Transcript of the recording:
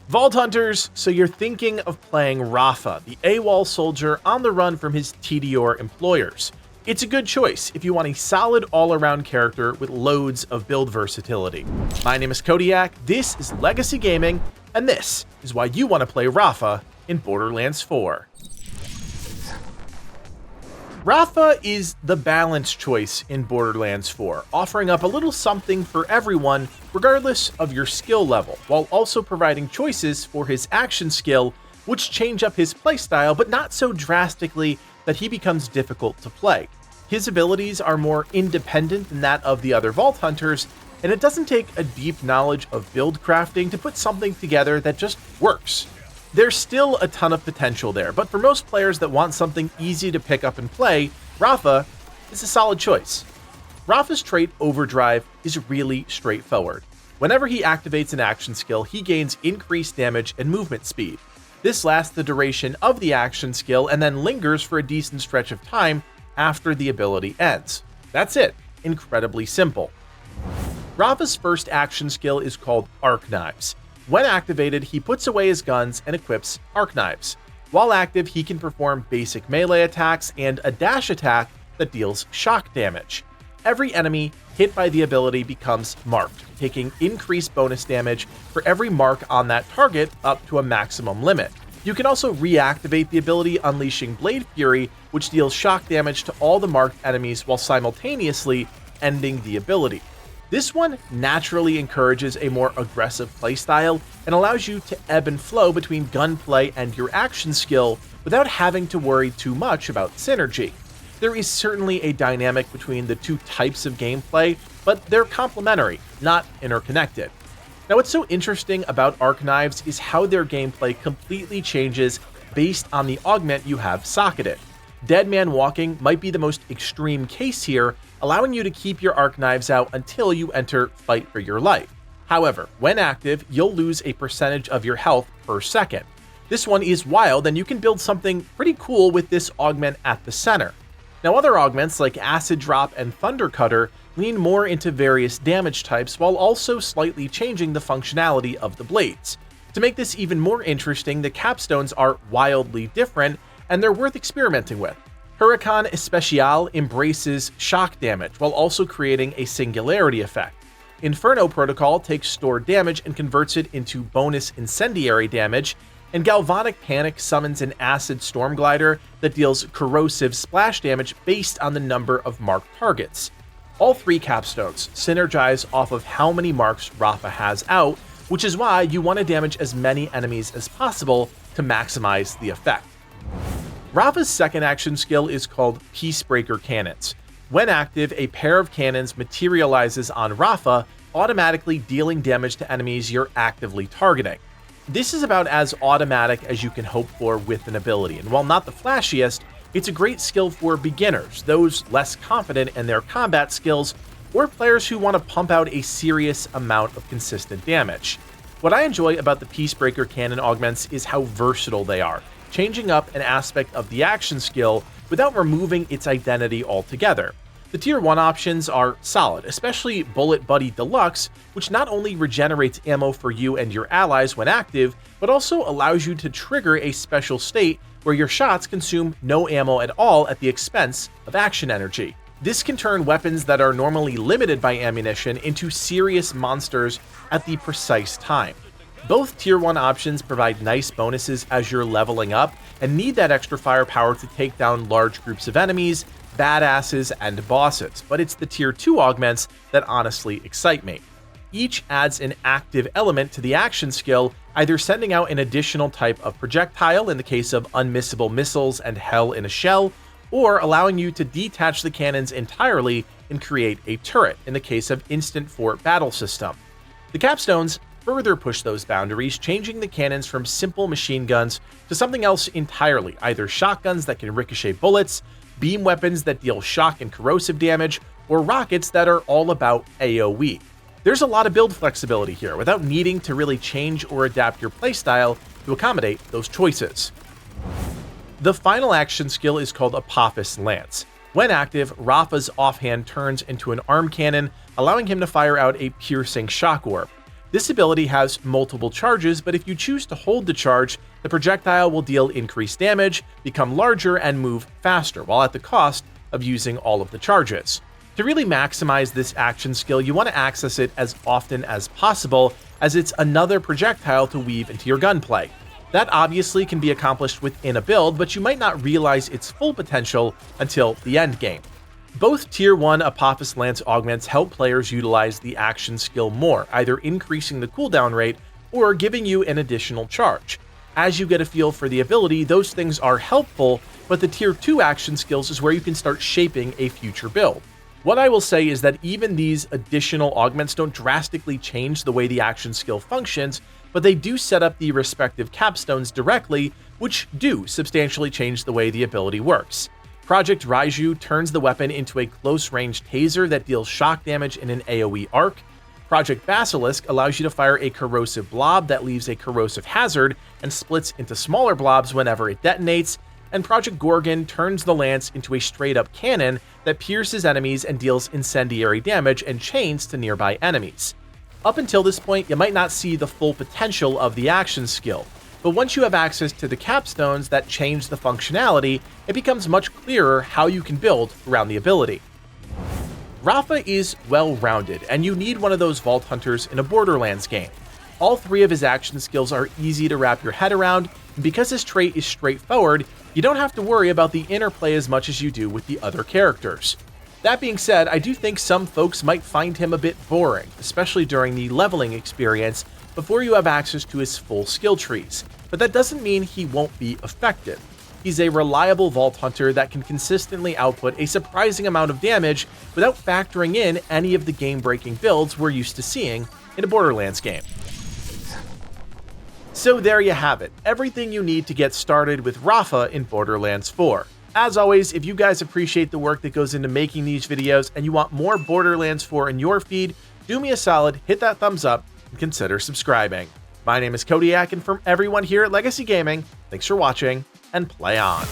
Vault Hunters, so you're thinking of playing Rafa, the AWOL soldier on the run from his TDR employers. It's a good choice if you want a solid all-around character with loads of build versatility. My name is Kodiak, this is Legacy Gaming, and this is why you want to play Rafa in Borderlands 4. Rafa is the balanced choice in Borderlands 4, offering up a little something for everyone regardless of your skill level, while also providing choices for his action skill, which change up his playstyle but not so drastically that he becomes difficult to play. His abilities are more independent than that of the other Vault Hunters, and it doesn't take a deep knowledge of build crafting to put something together that just works. There's still a ton of potential there, but for most players that want something easy to pick up and play, Rafa is a solid choice. Rafa's trait Overdrive is really straightforward. Whenever he activates an action skill, he gains increased damage and movement speed. This lasts the duration of the action skill and then lingers for a decent stretch of time after the ability ends. That's it. Incredibly simple. Rafa's first action skill is called Arc Knives. When activated, he puts away his guns and equips Arc Knives. While active, he can perform basic melee attacks and a dash attack that deals shock damage. Every enemy hit by the ability becomes marked, taking increased bonus damage for every mark on that target up to a maximum limit. You can also reactivate the ability, unleashing Blade Fury, which deals shock damage to all the marked enemies while simultaneously ending the ability. This one naturally encourages a more aggressive playstyle and allows you to ebb and flow between gunplay and your action skill without having to worry too much about synergy. There is certainly a dynamic between the two types of gameplay, but they're complementary, not interconnected. Now, what's so interesting about Arc Knives is how their gameplay completely changes based on the augment you have socketed. Dead Man Walking might be the most extreme case here, allowing you to keep your Arc Knives out until you enter Fight for Your Life. However, when active, you'll lose a percentage of your health per second. This one is wild, and you can build something pretty cool with this augment at the center. Now, other augments like Acid Drop and Thunder Cutter lean more into various damage types while also slightly changing the functionality of the blades. To make this even more interesting, the capstones are wildly different, and they're worth experimenting with. Huracan Especial embraces shock damage while also creating a singularity effect. Inferno Protocol takes stored damage and converts it into bonus incendiary damage, and Galvanic Panic summons an acid storm glider that deals corrosive splash damage based on the number of marked targets. All three capstones synergize off of how many marks Rafa has out, which is why you want to damage as many enemies as possible to maximize the effect. Rafa's second action skill is called Peacebreaker Cannons. When active, a pair of cannons materializes on Rafa, automatically dealing damage to enemies you're actively targeting. This is about as automatic as you can hope for with an ability, and while not the flashiest, it's a great skill for beginners, those less confident in their combat skills, or players who want to pump out a serious amount of consistent damage. What I enjoy about the Peacebreaker Cannon augments is how versatile they are, changing up an aspect of the action skill without removing its identity altogether. The Tier 1 options are solid, especially Bullet Buddy Deluxe, which not only regenerates ammo for you and your allies when active, but also allows you to trigger a special state where your shots consume no ammo at all at the expense of action energy. This can turn weapons that are normally limited by ammunition into serious monsters at the precise time. Both Tier 1 options provide nice bonuses as you're leveling up and need that extra firepower to take down large groups of enemies, badasses, and bosses, but it's the Tier 2 augments that honestly excite me. Each adds an active element to the action skill, either sending out an additional type of projectile in the case of unmissable missiles and Hell in a Shell, or allowing you to detach the cannons entirely and create a turret in the case of Instant Fort Battle System. The capstones further push those boundaries, changing the cannons from simple machine guns to something else entirely, either shotguns that can ricochet bullets, beam weapons that deal shock and corrosive damage, or rockets that are all about AoE. There's a lot of build flexibility here without needing to really change or adapt your playstyle to accommodate those choices. The final action skill is called APOPHIS Lance. When active, Rafa's offhand turns into an arm cannon, allowing him to fire out a piercing shock orb. This ability has multiple charges, but if you choose to hold the charge, the projectile will deal increased damage, become larger, and move faster, while at the cost of using all of the charges. To really maximize this action skill, you want to access it as often as possible, as it's another projectile to weave into your gunplay. That obviously can be accomplished within a build, but you might not realize its full potential until the end game. Both Tier 1 APOPHIS Lance augments help players utilize the action skill more, either increasing the cooldown rate or giving you an additional charge. As you get a feel for the ability, those things are helpful, but the Tier 2 action skills is where you can start shaping a future build. What I will say is that even these additional augments don't drastically change the way the action skill functions, but they do set up the respective capstones directly, which do substantially change the way the ability works. Project Raiju turns the weapon into a close-range taser that deals shock damage in an AoE arc. Project Basilisk allows you to fire a corrosive blob that leaves a corrosive hazard and splits into smaller blobs whenever it detonates. And Project Gorgon turns the lance into a straight-up cannon that pierces enemies and deals incendiary damage and chains to nearby enemies. Up until this point, you might not see the full potential of the action skill, but once you have access to the capstones that change the functionality, it becomes much clearer how you can build around the ability. Rafa is well-rounded, and you need one of those Vault Hunters in a Borderlands game. All three of his action skills are easy to wrap your head around, and because his trait is straightforward, you don't have to worry about the interplay as much as you do with the other characters. That being said, I do think some folks might find him a bit boring, especially during the leveling experience before you have access to his full skill trees, but that doesn't mean he won't be effective. He's a reliable Vault Hunter that can consistently output a surprising amount of damage without factoring in any of the game-breaking builds we're used to seeing in a Borderlands game. So there you have it, everything you need to get started with Rafa in Borderlands 4. As always, if you guys appreciate the work that goes into making these videos and you want more Borderlands 4 in your feed, do me a solid, hit that thumbs up, and consider subscribing. My name is Kodiak, and from everyone here at Legacy Gaming, thanks for watching, and play on.